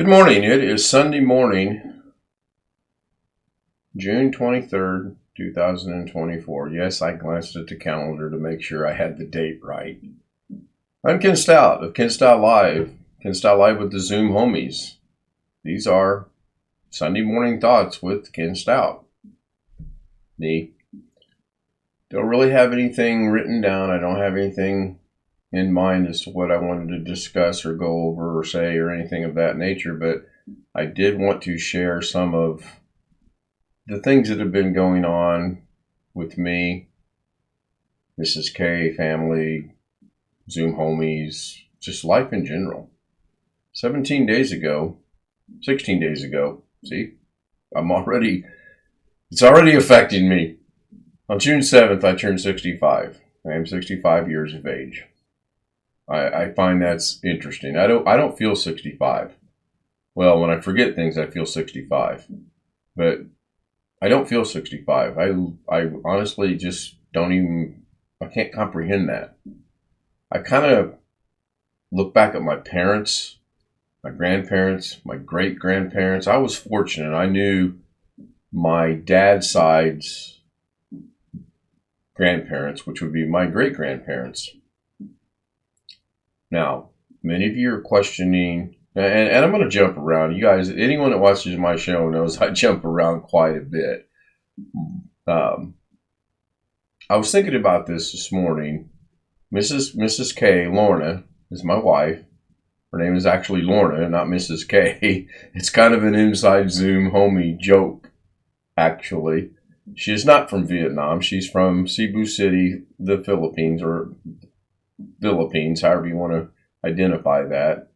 Good morning. It is Sunday morning, June 23rd, 2024. Yes, I glanced at the calendar to make sure I had the date right. I'm Ken Stout of Ken Stout Live. Ken Stout Live with the Zoom homies. These are Sunday morning thoughts with Ken Stout. Don't really have anything written down. I don't have anything in mind as to what I wanted to discuss or go over or say or anything of that nature, but I did want to share some of the things that have been going on with me, Mrs. K, family, Zoom homies, just life in general. 16 days ago, see, it's already affecting me. On June 7th, I turned 65. I am 65 years of age. I find that's interesting. I don't feel 65. Well, when I forget things, I feel 65. But I don't feel 65. I honestly just I can't comprehend that. I kind of look back at my parents, my grandparents, my great-grandparents. I was fortunate. I knew my dad's side's grandparents, which would be my great-grandparents. Now, many of you are questioning, and I'm going to jump around. You guys, anyone that watches my show knows I jump around quite a bit. I was thinking about this morning. Mrs. K, Lorna, is my wife. Her name is actually Lorna, not Mrs. K. It's kind of an inside Zoom homie joke, actually. She is not from Vietnam. She's from Cebu City, the Philippines, however you want to identify that.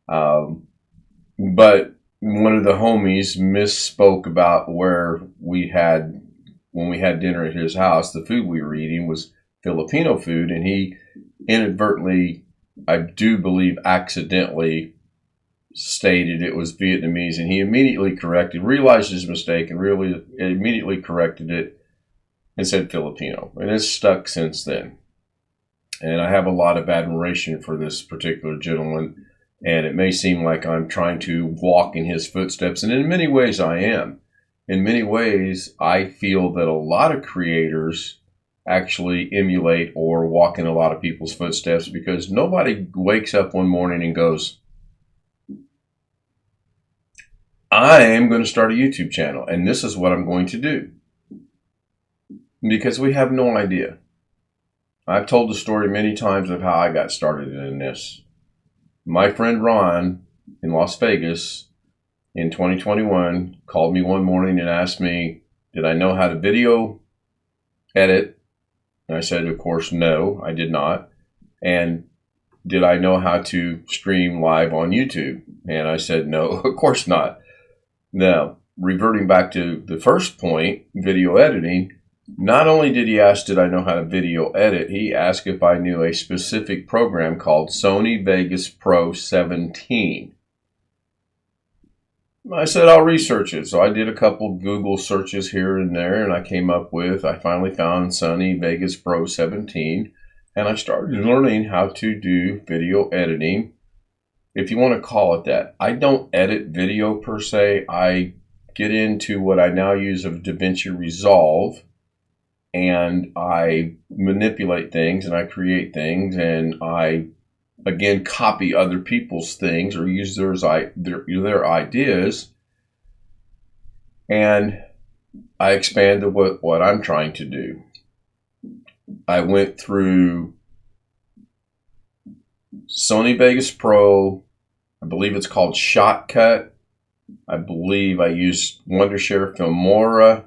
But one of the homies misspoke about when we had dinner at his house, the food we were eating was Filipino food, and he inadvertently, I do believe accidentally, stated it was Vietnamese, and he immediately realized his mistake and really immediately corrected it and said Filipino. And it's stuck since then. And I have a lot of admiration for this particular gentleman, and it may seem like I'm trying to walk in his footsteps, and in many ways I am. In many ways, I feel that a lot of creators actually emulate or walk in a lot of people's footsteps, because nobody wakes up one morning and goes, I am going to start a YouTube channel, and this is what I'm going to do. Because we have no idea. I've told the story many times of how I got started in this. My friend Ron in Las Vegas in 2021 called me one morning and asked me, did I know how to video edit? And I said, of course, no, I did not. And did I know how to stream live on YouTube? And I said, no, of course not. Now, reverting back to the first point, video editing, not only did he ask, did I know how to video edit, he asked if I knew a specific program called Sony Vegas Pro 17. I said, I'll research it. So I did a couple Google searches here and there, and I finally found Sony Vegas Pro 17, and I started learning how to do video editing, if you want to call it that. I don't edit video per se. I get into what I now use of DaVinci Resolve, and I manipulate things and I create things, and I, again, copy other people's things or use their ideas, and I expand to what I'm trying to do. I went through Sony Vegas Pro, I believe it's called Shotcut. I believe I used Wondershare Filmora.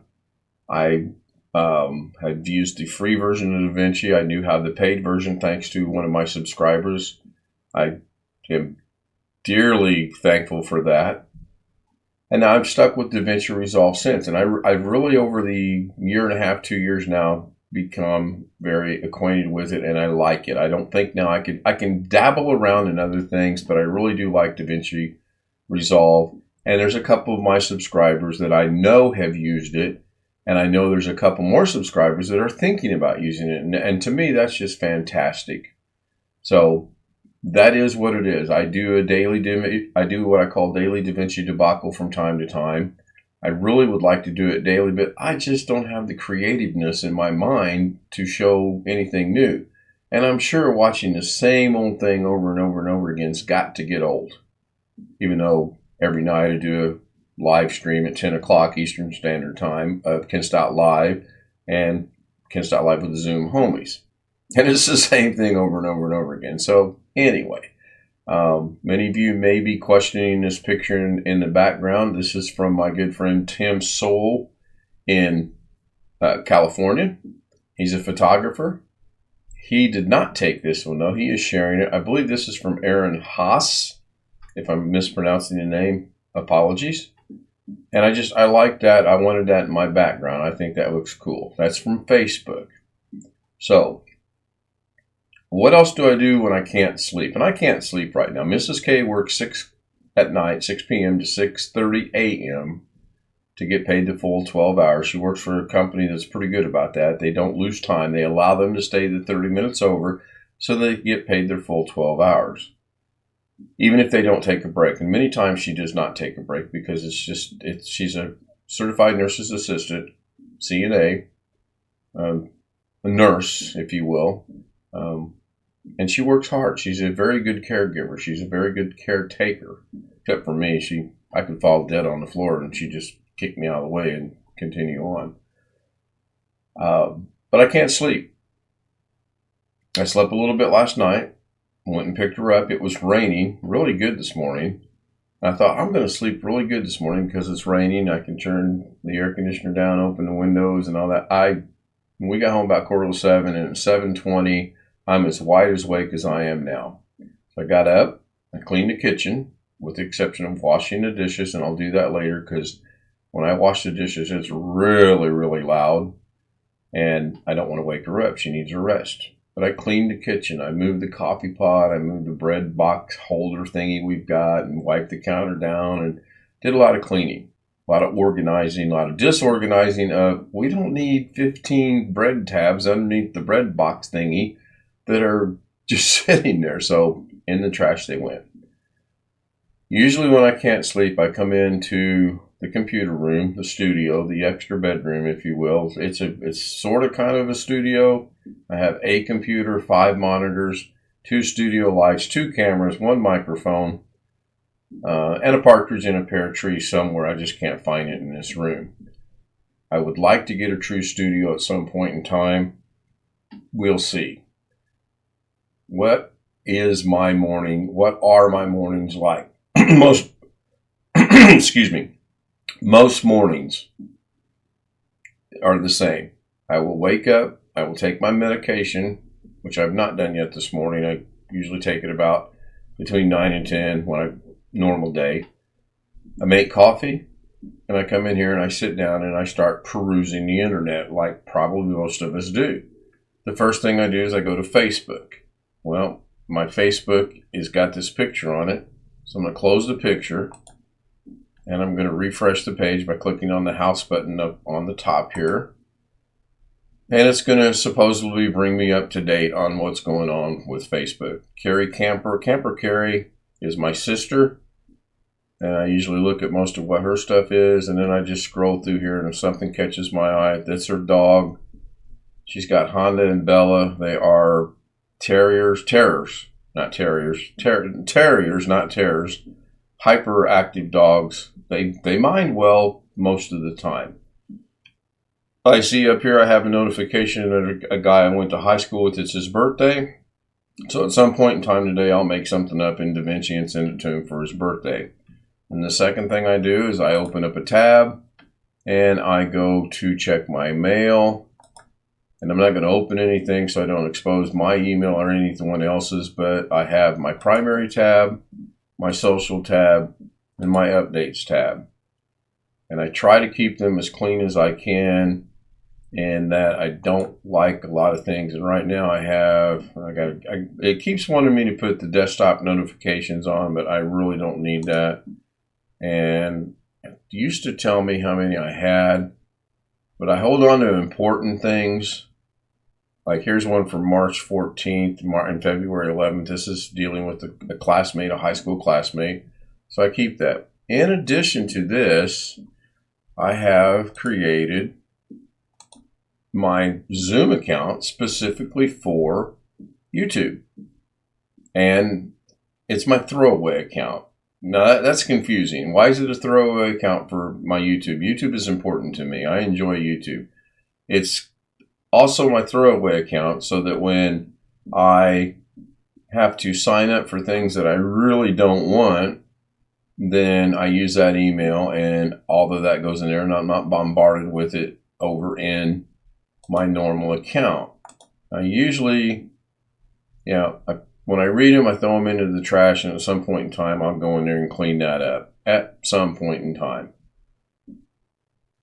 I had used the free version of DaVinci. I knew how the paid version, thanks to one of my subscribers. I am dearly thankful for that. And now I'm stuck with DaVinci Resolve since. And I've really, over the year and a half, 2 years now, become very acquainted with it, and I like it. I don't think now I can dabble around in other things, but I really do like DaVinci Resolve. And there's a couple of my subscribers that I know have used it, and I know there's a couple more subscribers that are thinking about using it. And to me, that's just fantastic. So that is what it is. I do I do what I call daily Da Vinci debacle from time to time. I really would like to do it daily, but I just don't have the creativeness in my mind to show anything new. And I'm sure watching the same old thing over and over and over again's got to get old. Even though every night I do a live stream at 10 o'clock Eastern Standard Time of Kenstott Live and Kenstott Live with the Zoom homies. And it's the same thing over and over and over again. So anyway, many of you may be questioning this picture in the background. This is from my good friend Tim Soul in California. He's a photographer. He did not take this one, though. He is sharing it. I believe this is from Aaron Haas. If I'm mispronouncing the name, apologies. And I like that. I wanted that in my background. I think that looks cool. That's from Facebook. So, what else do I do when I can't sleep? And I can't sleep right now. Mrs. K works 6 p.m. to 6:30 a.m. to get paid the full 12 hours. She works for a company that's pretty good about that. They don't lose time. They allow them to stay the 30 minutes over so they get paid their full 12 hours, even if they don't take a break. And many times she does not take a break because she's a certified nurse's assistant, CNA, a nurse, if you will. And she works hard. She's a very good caregiver. She's a very good caretaker. Except for me, I could fall dead on the floor and she just kick me out of the way and continue on. But I can't sleep. I slept a little bit last night. Went and picked her up. It was raining really good this morning. I thought, I'm going to sleep really good this morning because it's raining. I can turn the air conditioner down, open the windows and all that. We got home about 6:45 and at 7:20, I'm as wide awake as I am now. So I got up, I cleaned the kitchen with the exception of washing the dishes, and I'll do that later because when I wash the dishes, it's really, really loud and I don't want to wake her up. She needs a rest. But I cleaned the kitchen. I moved the coffee pot. I moved the bread box holder thingy we've got and wiped the counter down and did a lot of cleaning, a lot of organizing, a lot of disorganizing. We don't need 15 bread tabs underneath the bread box thingy that are just sitting there. So in the trash they went. Usually when I can't sleep, I come into the computer room, the studio, the extra bedroom, if you will. It's sort of kind of a studio. I have a computer, 5 monitors, 2 studio lights, 2 cameras, 1 microphone, and a partridge in a pear tree somewhere. I just can't find it in this room. I would like to get a true studio at some point in time. We'll see. What is my morning? What are my mornings like? Excuse me. Most mornings are the same. I will wake up. I will take my medication, which I've not done yet this morning. I usually take it about between 9 and 10 when I normal day. I make coffee, and I come in here and I sit down and I start perusing the internet like probably most of us do. The first thing I do is I go to Facebook. Well, my Facebook has got this picture on it, so I'm going to close the picture. And I'm going to refresh the page by clicking on the house button up on the top here. And it's going to supposedly bring me up to date on what's going on with Facebook. Carrie Camper. Camper Carrie is my sister. And I usually look at most of what her stuff is. And then I just scroll through here. And if something catches my eye, that's her dog. She's got Honda and Bella. They are terriers, not terriers. Terriers, not terrors. Hyperactive dogs. They mind well most of the time. I see up here I have a notification that a guy I went to high school with, it's his birthday. So at some point in time today, I'll make something up in Da Vinci and send it to him for his birthday. And the second thing I do is I open up a tab and I go to check my mail. And I'm not going to open anything so I don't expose my email or anyone else's, but I have my primary tab, my social tab, and my updates tab. And I try to keep them as clean as I can, and that I don't like a lot of things. And right now it keeps wanting me to put the desktop notifications on, but I really don't need that. And it used to tell me how many I had, but I hold on to important things Like here's one from March 14th and February 11th. This is dealing with a classmate, a high school classmate. So I keep that. In addition to this, I have created my Zoom account specifically for YouTube. And it's my throwaway account. Now that's confusing. Why is it a throwaway account for my YouTube? YouTube is important to me. I enjoy YouTube. It's also my throwaway account so that when I have to sign up for things that I really don't want, then I use that email and all of that goes in there and I'm not bombarded with it over in my normal account. I usually, when I read them, I throw them into the trash, and at some point in time, I'll go in there and clean that up. At some point in time.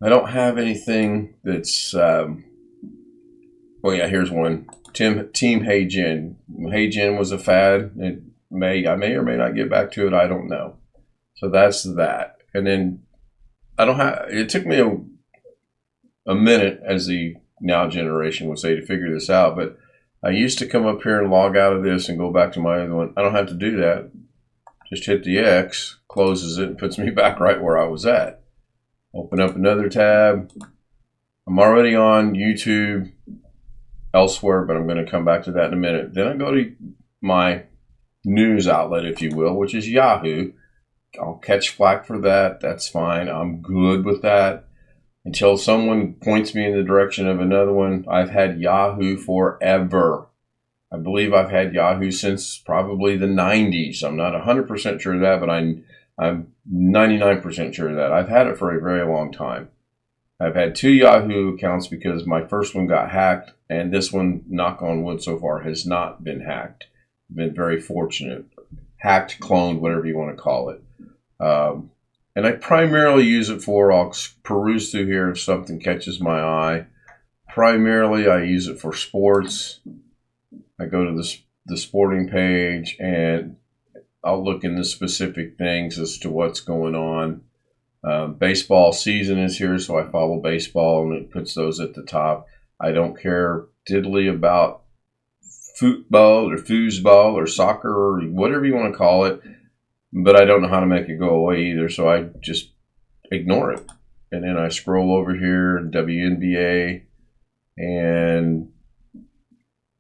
I don't have anything that's, here's one. Team HeyGen. HeyGen was a fad. I may or may not get back to it. I don't know. So that's that. And then it took me a minute, as the now generation would say, to figure this out, but I used to come up here and log out of this and go back to my other one. I don't have to do that. Just hit the X, closes it, and puts me back right where I was at. Open up another tab. I'm already on YouTube elsewhere, but I'm going to come back to that in a minute. Then I go to my news outlet, if you will, which is Yahoo. I'll catch flack for that. That's fine. I'm good with that. Until someone points me in the direction of another one. I've had Yahoo forever. I believe I've had Yahoo since probably the 90s. I'm not 100% sure of that, but I'm 99% sure of that. I've had it for a very long time. I've had 2 Yahoo accounts because my first one got hacked, and this one, knock on wood, so far has not been hacked. I've been very fortunate. Hacked, cloned, whatever you want to call it. And I primarily use it for, I'll peruse through here if something catches my eye. Primarily, I use it for sports. I go to the sporting page and I'll look into specific things as to what's going on. Baseball season is here, so I follow baseball and it puts those at the top. I don't care diddly about football or foosball or soccer or whatever you want to call it. But I don't know how to make it go away either, so I just ignore it. And then I scroll over here, WNBA, and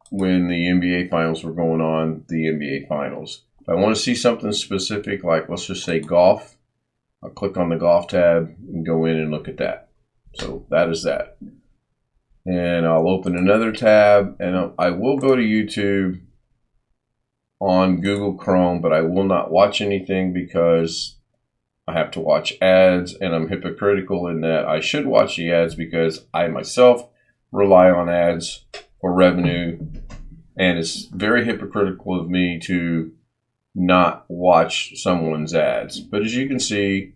when the NBA finals were going on, the NBA finals. If I want to see something specific, like let's just say golf, I'll click on the golf tab and go in and look at that. So that is that. And I'll open another tab, and I will go to YouTube on Google Chrome, but I will not watch anything because I have to watch ads, and I'm hypocritical in that I should watch the ads because I myself rely on ads for revenue, and it's very hypocritical of me to not watch someone's ads. But as you can see,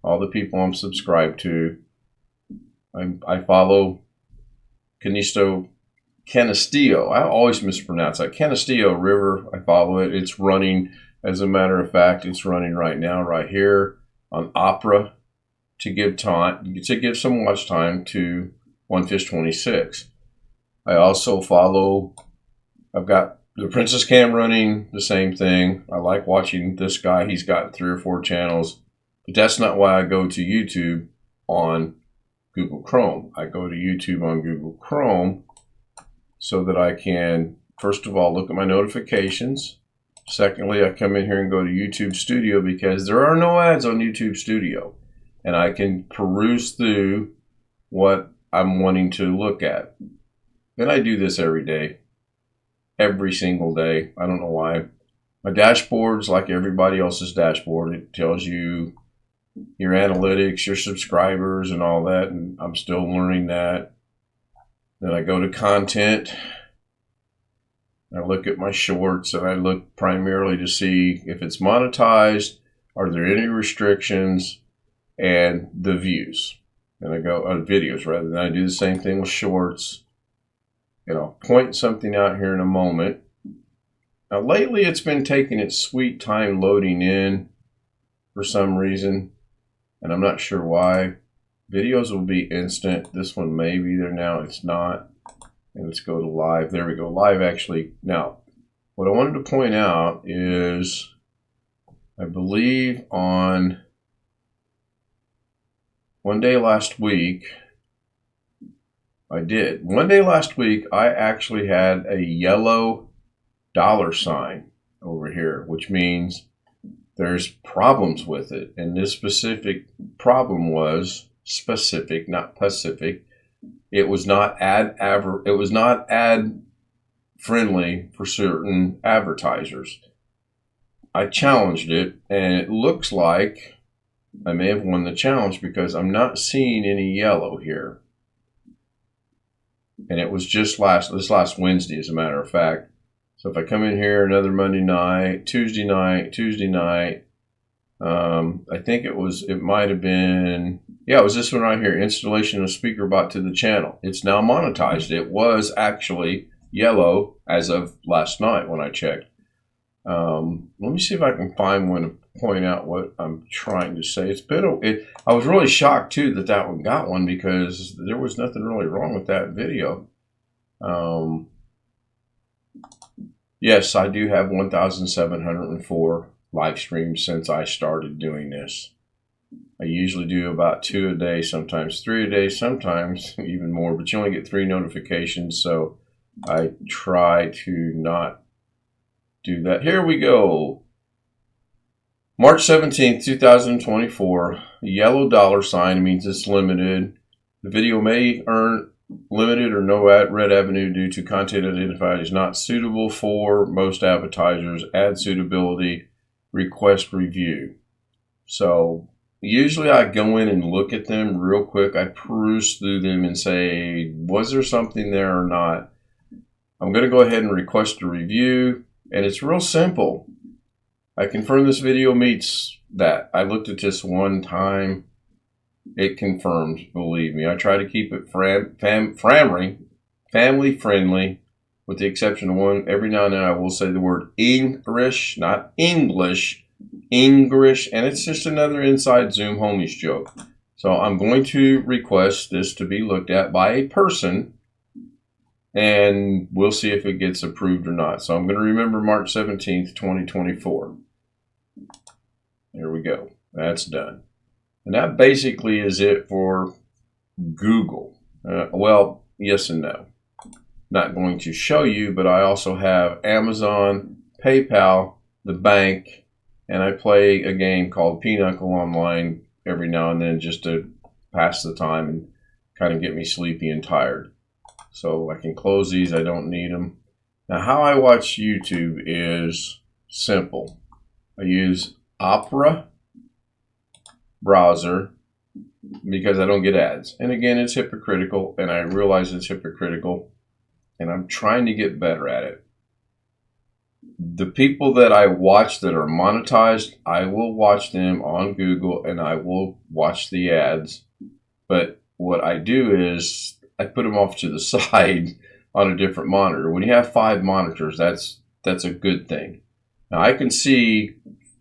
all the people I'm subscribed to, I follow Canisteo. I always mispronounce that. Canisteo River. I follow it. It's running. As a matter of fact, it's running right now, right here on Opera, to give some watch time to One Fish 26. I also follow. I've got the Princess Cam running the same thing. I like watching this guy. He's got 3 or 4 channels, but that's not why I go to YouTube on Google Chrome. I go to YouTube on Google Chrome so that I can, first of all, look at my notifications. Secondly, I come in here and go to YouTube Studio because there are no ads on YouTube Studio. And I can peruse through what I'm wanting to look at. And I do this every day. Every single day. I don't know why. My dashboard's like everybody else's dashboard. It tells you your analytics, your subscribers, and all that. And I'm still learning that. Then I go to content. I look at my shorts, and I look primarily to see if it's monetized, are there any restrictions, and the views. And I go on videos rather than I do the same thing with shorts. I'll point something out here in a moment. Now lately it's been taking its sweet time loading in for some reason, and I'm not sure why. Videos will be instant. This one may be there now. It's not. And let's go to live. There we go. Live actually. Now, what I wanted to point out is, I believe on one day last week, One day last week, I actually had a yellow $sign over here, which means there's problems with it. And this specific problem was specific, not Pacific. It was not ad friendly for certain advertisers. I challenged it, and it looks like I may have won the challenge because I'm not seeing any yellow here. And it was just this last Wednesday, as a matter of fact. So if I come in here another Monday night, Tuesday night, I think it might have been, yeah, it was this one right here, installation of SpeakerBot to the channel. It's now monetized. It was actually yellow as of last night when I checked. Let me see if I can find one to point out what I'm trying to say. I was really shocked too that one got one, because there was nothing really wrong with that video. Yes, I do have 1,704 live streams since I started doing this. I usually do about 2 a day, sometimes 3 a day, sometimes even more, but you only get 3 notifications, so I try to not do that. Here we go. March 17th, 2024. Yellow $sign means it's limited. The video may earn limited or no red avenue due to content identified as not suitable for most advertisers. Ad suitability, request review. So usually I go in and look at them real quick. I peruse through them and say, was there something there or not? I'm going to go ahead and request a review. And it's real simple. I confirm this video meets that. I looked at this one time. It confirms, believe me. I try to keep it family friendly, with the exception of one. Every now and then I will say the word English, not English, English. And it's just another inside Zoom homies joke. So I'm going to request this to be looked at by a person, and we'll see if it gets approved or not. So I'm going to remember March 17th, 2024. Here we go. That's done. And that basically is it for Google. Well, yes and no. Not going to show you, but I also have Amazon, PayPal, the bank, and I play a game called Pinochle Online every now and then just to pass the time and kind of get me sleepy and tired. So I can close these. I don't need them. Now, how I watch YouTube is simple. I use Opera browser because I don't get ads. And again, it's hypocritical, and I realize it's hypocritical, and I'm trying to get better at it. The people that I watch that are monetized, I will watch them on Google, and I will watch the ads. But what I do is I put them off to the side on a different monitor. When you have 5 monitors, that's a good thing. Now I can see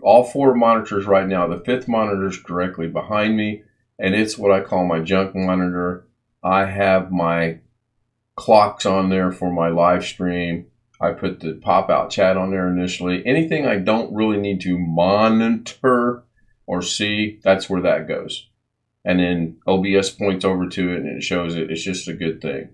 all 4 monitors right now. The 5th monitor is directly behind me, and it's what I call my junk monitor. I have my clocks on there for my live stream. I put the pop-out chat on there initially. Anything I don't really need to monitor or see, that's where that goes. And then OBS points over to it and it shows it. It's just a good thing.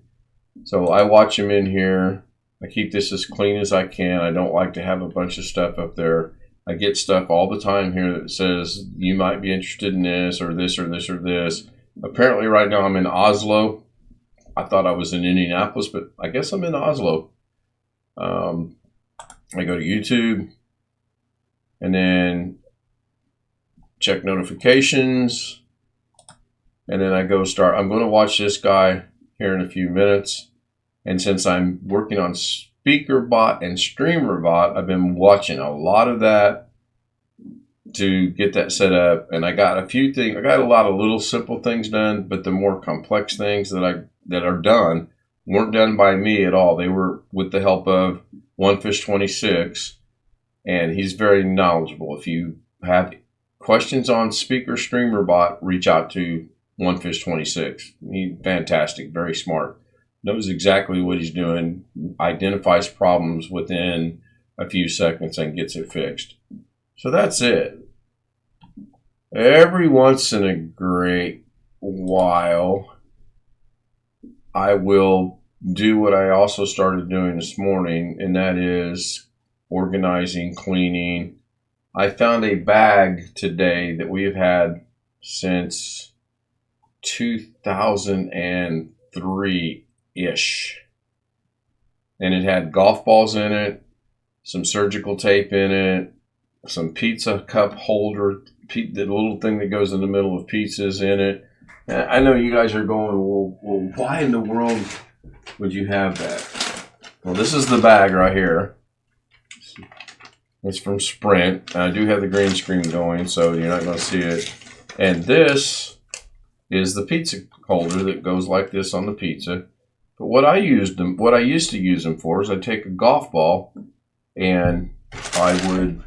So I watch them in here. I keep this as clean as I can. I don't like to have a bunch of stuff up there. I get stuff all the time here that says you might be interested in this or this or this or this. Apparently right now I'm in Oslo. I thought I was in Indianapolis, but I guess I'm in Oslo. I go to YouTube and then check notifications. And then I go I'm going to watch this guy here in a few minutes. And since I'm working on SpeakerBot and StreamerBot, I've been watching a lot of that to get that set up. And I got a few things. I got a lot of little simple things done, but the more complex things that are done weren't done by me at all. They were with the help of OneFish26, and he's very knowledgeable. If you have questions on Speaker StreamerBot, reach out to OneFish26. He's fantastic, very smart. knows exactly what he's doing, identifies problems within a few seconds and gets it fixed. So that's it. Every once in a great while, I will do what I also started doing this morning, and that is organizing, cleaning. I found a bag today that we have had since 2003-ish. And it had golf balls in it, some surgical tape in it, some pizza cup holder, the little thing that goes in the middle of pizzas in it. And I know you guys are going, well, why in the world would you have that? Well, this is the bag right here. It's from Sprint. I do have the green screen going, so you're not going to see it. And this is the pizza holder that goes like this on the pizza. But what I used to use them for is I'd take a golf ball and I would.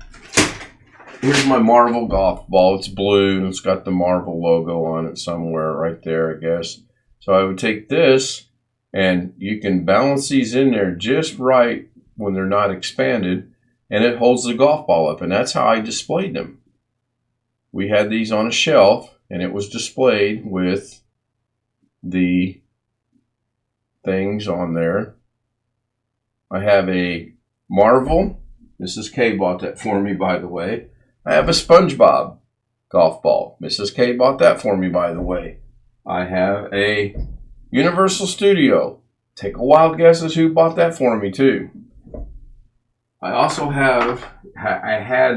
Here's my Marvel golf ball. It's blue and it's got the Marvel logo on it somewhere right there, I guess. So I would take this, and you can balance these in there just right when they're not expanded, and it holds the golf ball up, and that's how I displayed them. We had these on a shelf, and it was displayed with the things on there. I have a Marvel. Mrs. K bought that for me, by the way. I have a SpongeBob golf ball. Mrs. K bought that for me, by the way. I have a Universal Studio. Take a wild guess as who bought that for me, too. I also had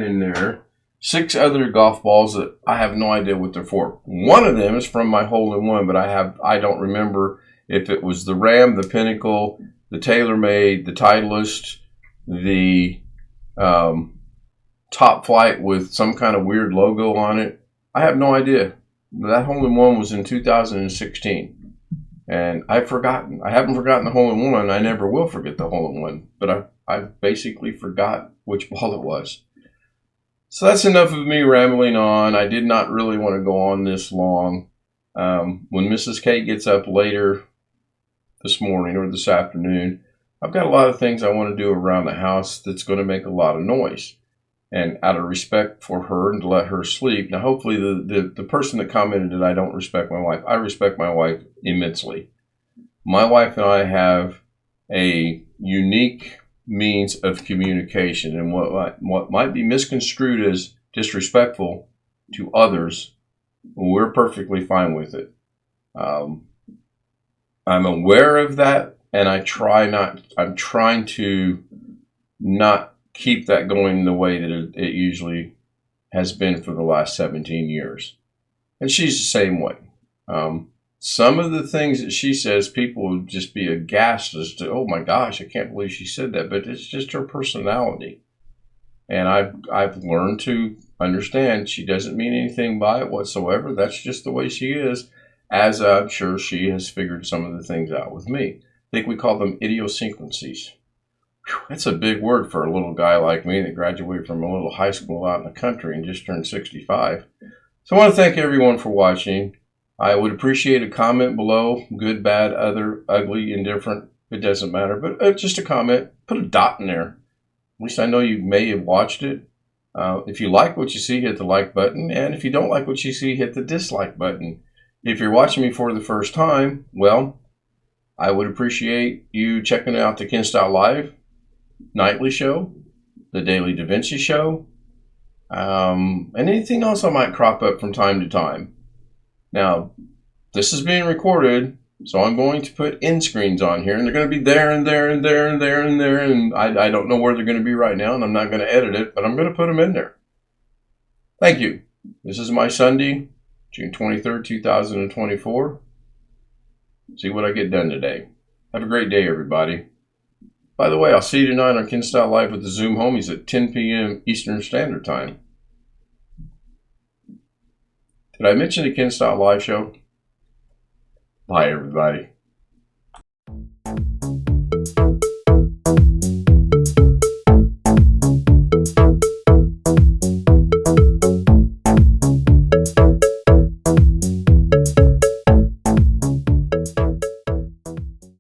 in there 6 other golf balls that I have no idea what they're for. One of them is from my hole-in-one, but I don't remember if it was the Ram, the Pinnacle, the TaylorMade, the Titleist, the Top Flight with some kind of weird logo on it. I have no idea. That hole-in-one was in 2016. And I've forgotten. I haven't forgotten the hole-in-one. I never will forget the hole-in-one. But I basically forgot which ball it was. So that's enough of me rambling on. I did not really want to go on this long. When Mrs. K gets up later this morning or this afternoon, I've got a lot of things I want to do around the house that's going to make a lot of noise. And out of respect for her and to let her sleep. Now, hopefully the person that commented that I don't respect my wife, I respect my wife immensely. My wife and I have a unique means of communication, and what might be misconstrued as disrespectful to others, we're perfectly fine with it. I'm aware of that, and I'm trying to not keep that going the way that it usually has been for the last 17 years. And she's the same way. Some of the things that she says, people will just be aghast as to, oh my gosh, I can't believe she said that. But it's just her personality. And I've learned to understand she doesn't mean anything by it whatsoever. That's just the way she is, as I'm sure she has figured some of the things out with me. I think we call them idiosyncrasies. That's a big word for a little guy like me that graduated from a little high school out in the country and just turned 65. So I want to thank everyone for watching. I would appreciate a comment below, good, bad, other, ugly, indifferent. It doesn't matter, but just a comment. Put a dot in there. At least I know you may have watched it. If you like what you see, hit the like button. And if you don't like what you see, hit the dislike button. If you're watching me for the first time, well, I would appreciate you checking out the Ken Style Live nightly show, the Daily Da Vinci show, and anything else I might crop up from time to time. Now, this is being recorded, so I'm going to put end screens on here, and they're going to be there and there and there and there and there, and I don't know where they're going to be right now, and I'm not going to edit it, but I'm going to put them in there. Thank you. This is my Sunday, June 23rd, 2024. See what I get done today. Have a great day, everybody. By the way, I'll see you tonight on Ken Style Live with the Zoom homies at 10 p.m. Eastern Standard Time. Did I mention the Ken Style Live show? Bye, everybody.